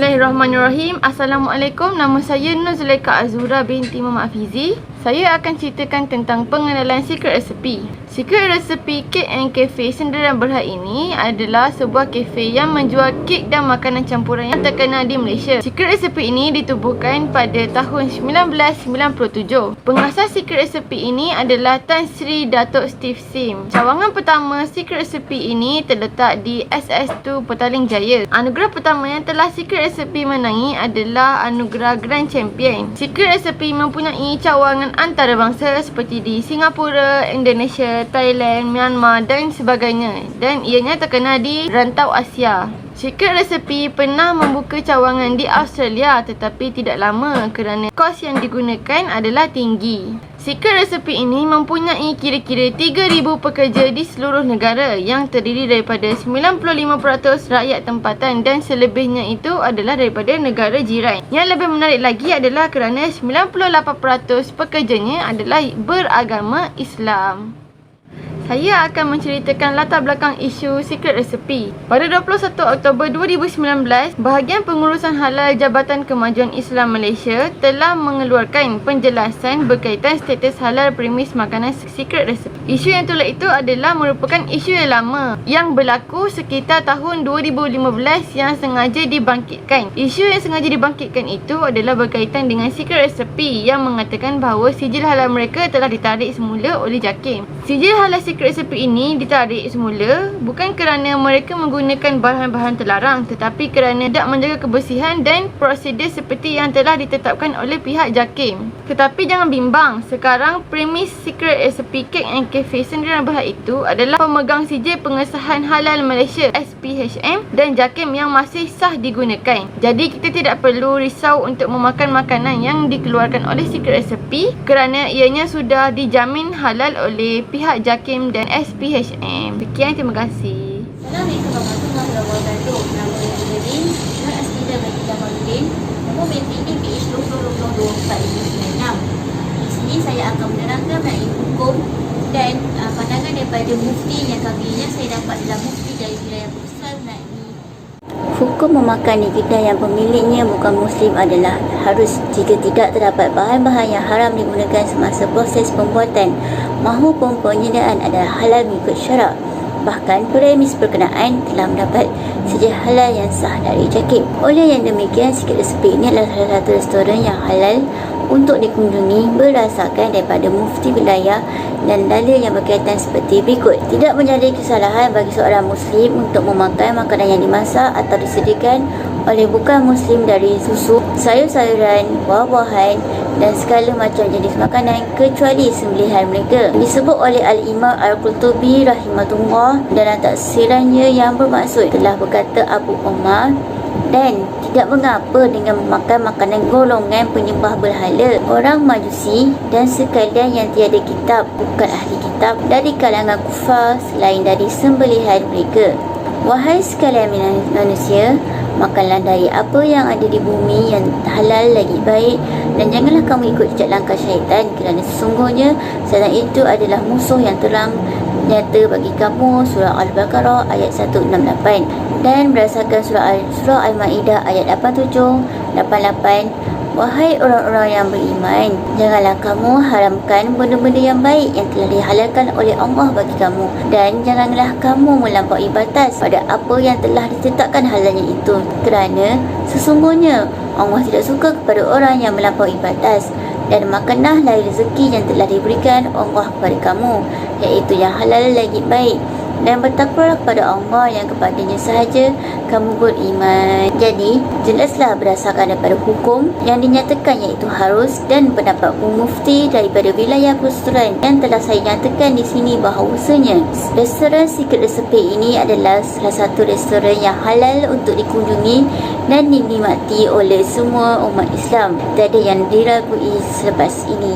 Bismillahirrahmanirrahim. Assalamualaikum. Nama saya Nur Zulaikha Azura binti Muhammad Hafizi. Saya akan ceritakan tentang pengenalan Secret Recipe. Secret Recipe Cake and Cafe Cinderella Berhad ini adalah sebuah kafe yang menjual kek dan makanan campuran yang terkenal di Malaysia. Secret Recipe ini ditubuhkan pada tahun 1997. Pengasas Secret Recipe ini adalah Tan Sri Datuk Steve Sim. Cawangan pertama Secret Recipe ini terletak di SS2 Petaling Jaya. Anugerah pertama yang telah Secret Recipe menangi adalah anugerah Grand Champion. Secret Recipe mempunyai cawangan antarabangsa seperti di Singapura, Indonesia, Thailand, Myanmar dan sebagainya, dan ianya terkenal di rantau Asia. Secret Recipe pernah membuka cawangan di Australia tetapi tidak lama kerana kos yang digunakan adalah tinggi. Secret Recipe ini mempunyai kira-kira 3,000 pekerja di seluruh negara yang terdiri daripada 95% rakyat tempatan dan selebihnya itu adalah daripada negara jiran. Yang lebih menarik lagi adalah kerana 98% pekerjanya adalah beragama Islam. Saya akan menceritakan latar belakang isu Secret Recipe. Pada 21 Oktober 2019, Bahagian Pengurusan Halal Jabatan Kemajuan Islam Malaysia telah mengeluarkan penjelasan berkaitan status halal premis makanan Secret Recipe. Isu yang tolak itu adalah merupakan isu yang lama yang berlaku sekitar tahun 2015 yang sengaja dibangkitkan. Isu yang sengaja dibangkitkan itu adalah berkaitan dengan Secret Recipe yang mengatakan bahawa sijil halal mereka telah ditarik semula oleh JAKIM. Sijil halal Secret Recipe ini ditarik semula bukan kerana mereka menggunakan bahan-bahan terlarang, tetapi kerana tidak menjaga kebersihan dan prosedur seperti yang telah ditetapkan oleh pihak JAKIM. Tetapi jangan bimbang, sekarang premis Secret Recipe Cake and Cafe Cinderella Berhad itu adalah pemegang sijil pengesahan halal Malaysia SPHM dan JAKIM yang masih sah digunakan. Jadi kita tidak perlu risau untuk memakan makanan yang dikeluarkan oleh Secret Recipe kerana ianya sudah dijamin halal oleh pihak JAKIM dan SPHM. Sekian, terima kasih. Assalamualaikum warahmatullahi wabarakatuh. Nama saya Jadin, Nur Asmida Baginda Mauludin. Nombor BNT ini PH 2022-4596. Di sini saya akan menerangkan mengenai hukum dan pandangan daripada mufti yang kami saya dapat dalam mufti dari wilayah Pusat mengenai hukum memakan di kedai yang pemiliknya bukan Muslim adalah harus jika tidak terdapat bahan-bahan yang haram digunakan semasa proses pembuatan mahupun penyediaan adalah halal mengikut syarak. Bahkan premis berkenaan telah mendapat sijil halal yang sah dari JAKIM. Oleh yang demikian, Secret Recipe ini adalah salah satu restoran yang halal untuk dikunjungi berdasarkan daripada mufti wilayah dan dalil yang berkaitan seperti berikut. Tidak menjadi kesalahan bagi seorang Muslim untuk memakan makanan yang dimasak atau disediakan oleh bukan Muslim dari susu, sayur-sayuran, buah-buahan dan segala macam jenis makanan kecuali sembelihan mereka. Disebut oleh Al-Imam Al-Qurtubi rahimahullah dalam taksirannya yang bermaksud telah berkata Abu Umar, dan tidak mengapa dengan memakan makanan golongan penyembah berhala, orang Majusi dan sekalian yang tiada kitab, bukan ahli kitab, dari kalangan kufar selain dari sembelihan mereka. Wahai sekalian manusia, makanlah dari apa yang ada di bumi yang halal lagi baik, dan janganlah kamu ikut jejak langkah syaitan kerana sesungguhnya syaitan itu adalah musuh yang terang nyata bagi kamu. Surah Al-Baqarah ayat 168. Dan berdasarkan surah Al-Ma'idah ayat 87-88, wahai orang-orang yang beriman, janganlah kamu haramkan benda-benda yang baik yang telah dihalalkan oleh Allah bagi kamu, dan janganlah kamu melampaui batas pada apa yang telah ditetapkan halalnya itu, kerana sesungguhnya Allah tidak suka kepada orang yang melampaui batas. Dan makanlah dari rezeki yang telah diberikan Allah kepada kamu, iaitu yang halal lagi baik, dan bertakwalah kepada Allah yang kepadanya sahaja kamu beriman. Jadi jelaslah berdasarkan daripada hukum yang dinyatakan, iaitu harus, dan pendapat mufti daripada wilayah persetujuan yang telah saya nyatakan di sini bahawasanya restoran Secret Recipe ini adalah salah satu restoran yang halal untuk dikunjungi dan dinikmati oleh semua umat Islam. Tiada yang diragui selepas ini.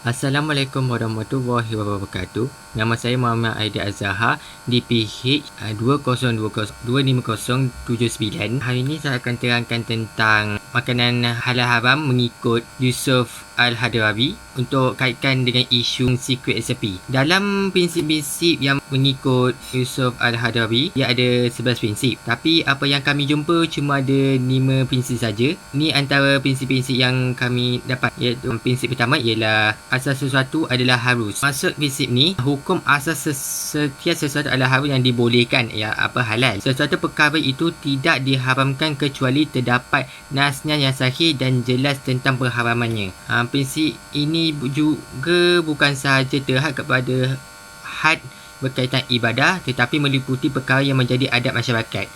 Assalamualaikum warahmatullahi wabarakatuh. Nama saya Muhammad Aidil Azhar di PH 2020-25079. Hari ini saya akan terangkan tentang makanan halal haram mengikut Yusuf Al-Hadrawi. untuk kaitkan dengan isu secret recipe. Dalam prinsip-prinsip yang mengikut Yusuf Al-Hadawi, dia ada 11 prinsip. Tapi apa yang kami jumpa cuma ada 5 prinsip saja. Ni antara prinsip-prinsip yang kami dapat. Iaitu prinsip pertama ialah asas sesuatu adalah harus. Maksud prinsip ni, hukum asas setiap sesuatu adalah harus yang dibolehkan, halal. Sesuatu perkara itu tidak diharamkan kecuali terdapat nasnya yang sahih dan jelas tentang pengharamannya. Prinsip ini juga bukan sahaja terhad kepada had berkaitan ibadah, tetapi meliputi perkara yang menjadi adat masyarakat.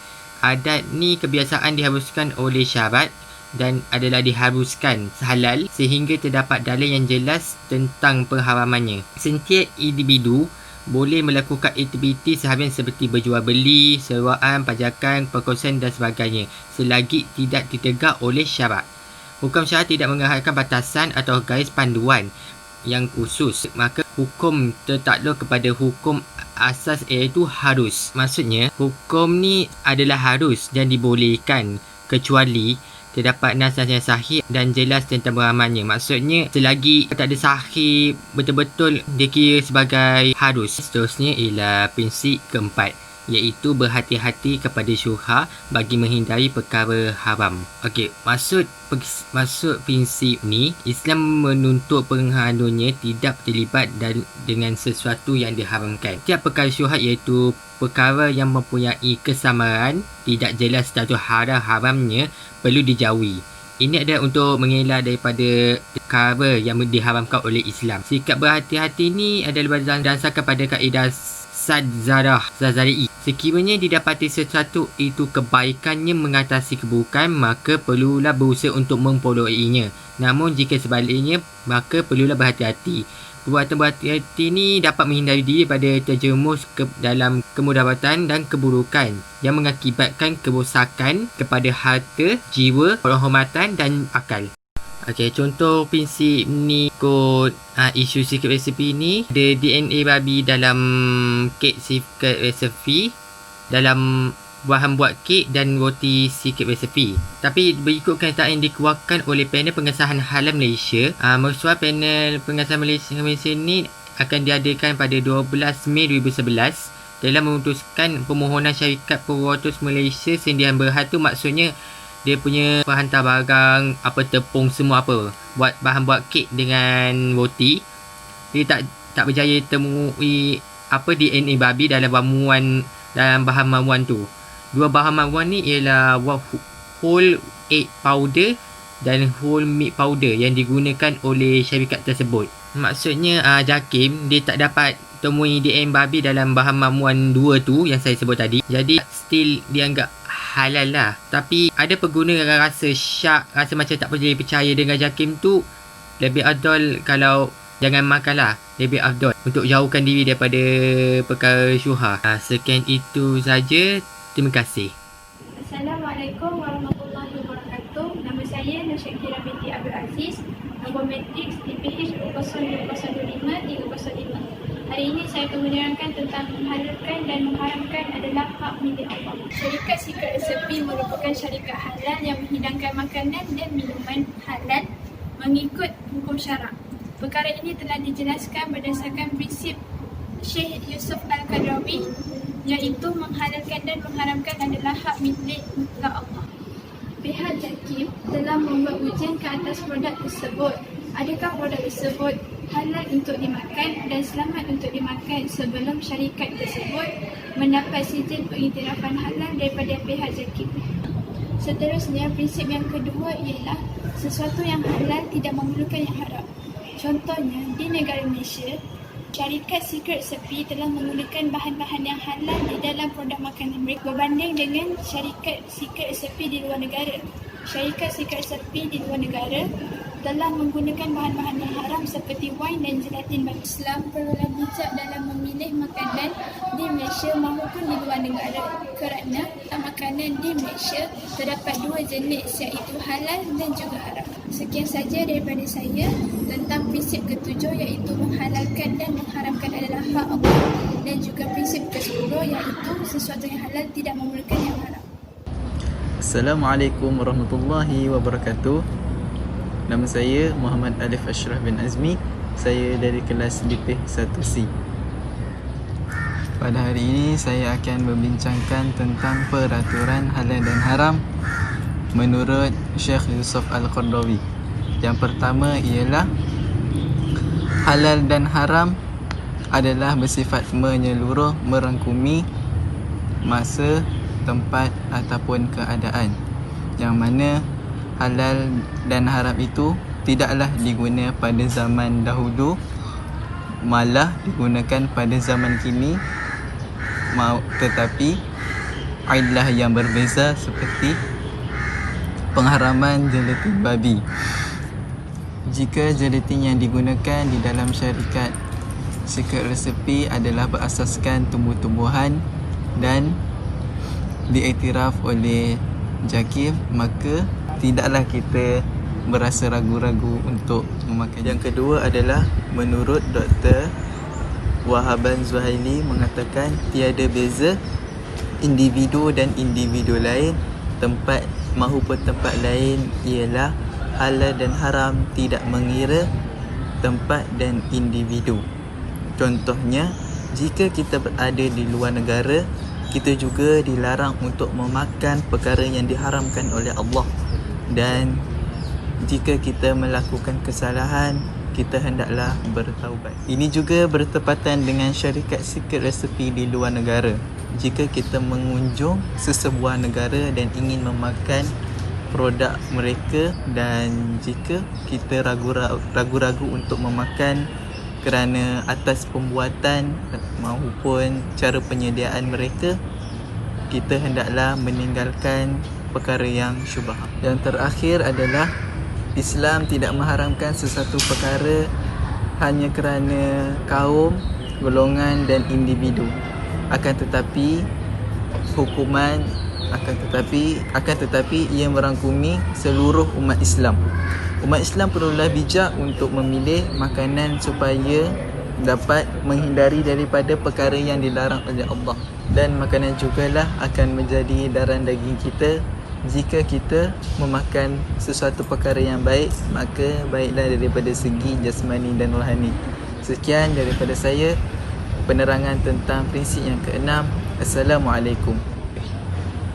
Adat ni kebiasaan diharuskan oleh syarat dan adalah diharuskan halal sehingga terdapat dalil yang jelas tentang pengharamannya. Setiap individu boleh melakukan aktiviti seharian seperti berjual beli, sewaan, pajakan, perkongsian dan sebagainya selagi tidak ditegak oleh syarat. Hukum syarat tidak mengekalkan batasan atau garis panduan yang khusus, maka hukum tertakluk kepada hukum asas iaitu harus. Maksudnya, hukum ni adalah harus dan dibolehkan kecuali terdapat nas yang sahih dan jelas tentang pengharamannya. Maksudnya, selagi tak ada sahih betul-betul dikira sebagai harus. Seterusnya ialah prinsip keempat, iaitu berhati-hati kepada syubhat bagi menghindari perkara haram. Okey, maksud prinsip ni, Islam menuntut penganutnya tidak terlibat dengan sesuatu yang diharamkan. Setiap perkara syubhat iaitu perkara yang mempunyai kesamaran, tidak jelas status haramnya perlu dijauhi. Ini adalah untuk mengelak daripada perkara yang diharamkan oleh Islam. Sikap berhati-hati ni adalah berdasarkan pada kaedah Zazari. Sekiranya didapati sesuatu itu kebaikannya mengatasi keburukan, maka perlulah berusaha untuk memperolehinya. Namun jika sebaliknya, maka perlulah berhati-hati. Perbuatan berhati-hati ini dapat menghindari diri pada terjerumus dalam kemudaratan dan keburukan yang mengakibatkan kerosakan kepada harta, jiwa, penghormatan dan akal. Okey, contoh prinsip ni ikut isu secret recipe ni, ada DNA babi dalam kek secret recipe, dalam bahan buat kek dan roti secret recipe. Tapi berikut kenyataan yang dikeluarkan oleh panel pengesahan halal Malaysia, mesyuarat panel pengesahan Malaysia ni akan diadakan pada 12 Mei 2011 dalam memutuskan permohonan syarikat Perotus Malaysia Sdn Bhd. Tu maksudnya dia punya penghantar barang, tepung semua buat bahan buat kek dengan roti. Dia tak berjaya temui DNA babi dalam bahan ramuan tu. Dua bahan ramuan ni ialah whole egg powder dan whole milk powder yang digunakan oleh syarikat tersebut. Maksudnya JAKIM dia tak dapat temui DNA babi dalam bahan ramuan dua tu yang saya sebut tadi. Jadi still dianggap halal lah. Tapi ada pengguna yang rasa syak, rasa macam tak boleh percaya dengan JAKIM tu. Lebih afdal kalau jangan makan lah. Lebih afdal untuk jauhkan diri daripada perkara syubhat. Sekian itu saja. Terima kasih. Assalamualaikum warahmatullahi wabarakatuh. Nama saya Nur Syakira binti Abdul Aziz. Nombor matrik DPH 0025-305. Hari ini saya akan menerangkan tentang menghalalkan dan mengharamkan adalah hak milik Allah. Syarikat Secret Recipe merupakan syarikat halal yang menghidangkan makanan dan minuman halal mengikut hukum syarak. Perkara ini telah dijelaskan berdasarkan prinsip Syekh Yusuf Al-Qaradawi, iaitu menghalalkan dan mengharamkan adalah hak milik mutlak Allah. Pihak JAKIM telah membuat ujian ke atas produk tersebut. Adakah produk tersebut halal untuk dimakan dan selamat untuk dimakan sebelum syarikat tersebut mendapat sijil pengiktirafan halal daripada pihak JAKIM. Seterusnya, prinsip yang kedua ialah sesuatu yang halal tidak memerlukan yang haram. Contohnya, di negara Malaysia, syarikat Secret Recipe telah menggunakan bahan-bahan yang halal di dalam produk makanan mereka berbanding dengan syarikat Secret Recipe di luar negara. Syarikat Secret Recipe di luar negara telah menggunakan bahan-bahan yang haram seperti wine dan gelatin bagi. Islam perlulah bijak dalam memilih makanan di Malaysia maupun di luar negara, kerana makanan di Malaysia terdapat dua jenis, iaitu halal dan juga haram. Sekian saja daripada saya tentang prinsip ketujuh, iaitu menghalalkan dan mengharamkan adalah hak Allah, dan juga prinsip ke-10 iaitu sesuatu yang halal tidak memerlukan yang haram. Assalamualaikum warahmatullahi wabarakatuh. Nama saya Muhammad Alif Ashraf bin Azmi. Saya dari kelas Dipih 1C. Pada hari ini saya akan membincangkan tentang peraturan halal dan haram menurut Syekh Yusuf Al-Qaradawi. Yang pertama ialah halal dan haram adalah bersifat menyeluruh, merangkumi masa, tempat ataupun keadaan. Yang mana halal dan haram itu tidaklah diguna pada zaman dahulu, malah digunakan pada zaman kini, tetapi illah yang berbeza seperti pengharaman gelatin babi. Jika gelatin yang digunakan di dalam syarikat Secret Recipe adalah berasaskan tumbuh-tumbuhan dan diiktiraf oleh JAKIM, maka tidaklah kita berasa ragu-ragu untuk memakan. Yang kedua adalah menurut Dr. Wahaban Zuhaili mengatakan tiada beza individu dan individu lain, tempat mahupun tempat lain ialah halal dan haram tidak mengira tempat dan individu. Contohnya, jika kita berada di luar negara, kita juga dilarang untuk memakan perkara yang diharamkan oleh Allah. Dan jika kita melakukan kesalahan, kita hendaklah bertaubat. Ini juga bertepatan dengan syarikat Secret Recipe di luar negara. Jika kita mengunjung sesebuah negara dan ingin memakan produk mereka, dan jika kita ragu-ragu untuk memakan kerana atas pembuatan maupun cara penyediaan mereka, kita hendaklah meninggalkan perkara yang syubhah. Yang terakhir adalah Islam tidak mengharamkan sesuatu perkara hanya kerana kaum, golongan dan individu. Akan tetapi ia merangkumi seluruh umat Islam. Umat Islam perlulah bijak untuk memilih makanan supaya dapat menghindari daripada perkara yang dilarang oleh Allah. Dan makanan jugalah akan menjadi darah daging kita. Jika kita memakan sesuatu perkara yang baik, maka baiklah daripada segi jasmani dan rohani. Sekian daripada saya, penerangan tentang prinsip yang keenam. Assalamualaikum.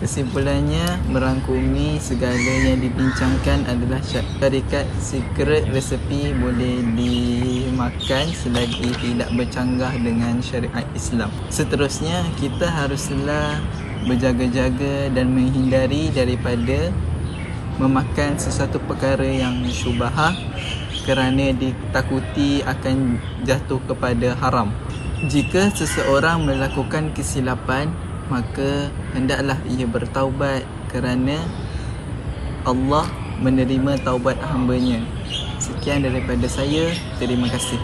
Kesimpulannya, merangkumi segala yang dibincangkan adalah syarikat Secret Recipe boleh dimakan selagi tidak bercanggah dengan syariat Islam. Seterusnya, kita haruslah berjaga-jaga dan menghindari daripada memakan sesuatu perkara yang syubhah kerana ditakuti akan jatuh kepada haram. Jika seseorang melakukan kesilapan, maka hendaklah ia bertaubat kerana Allah menerima taubat hamba-Nya. Sekian daripada saya. Terima kasih.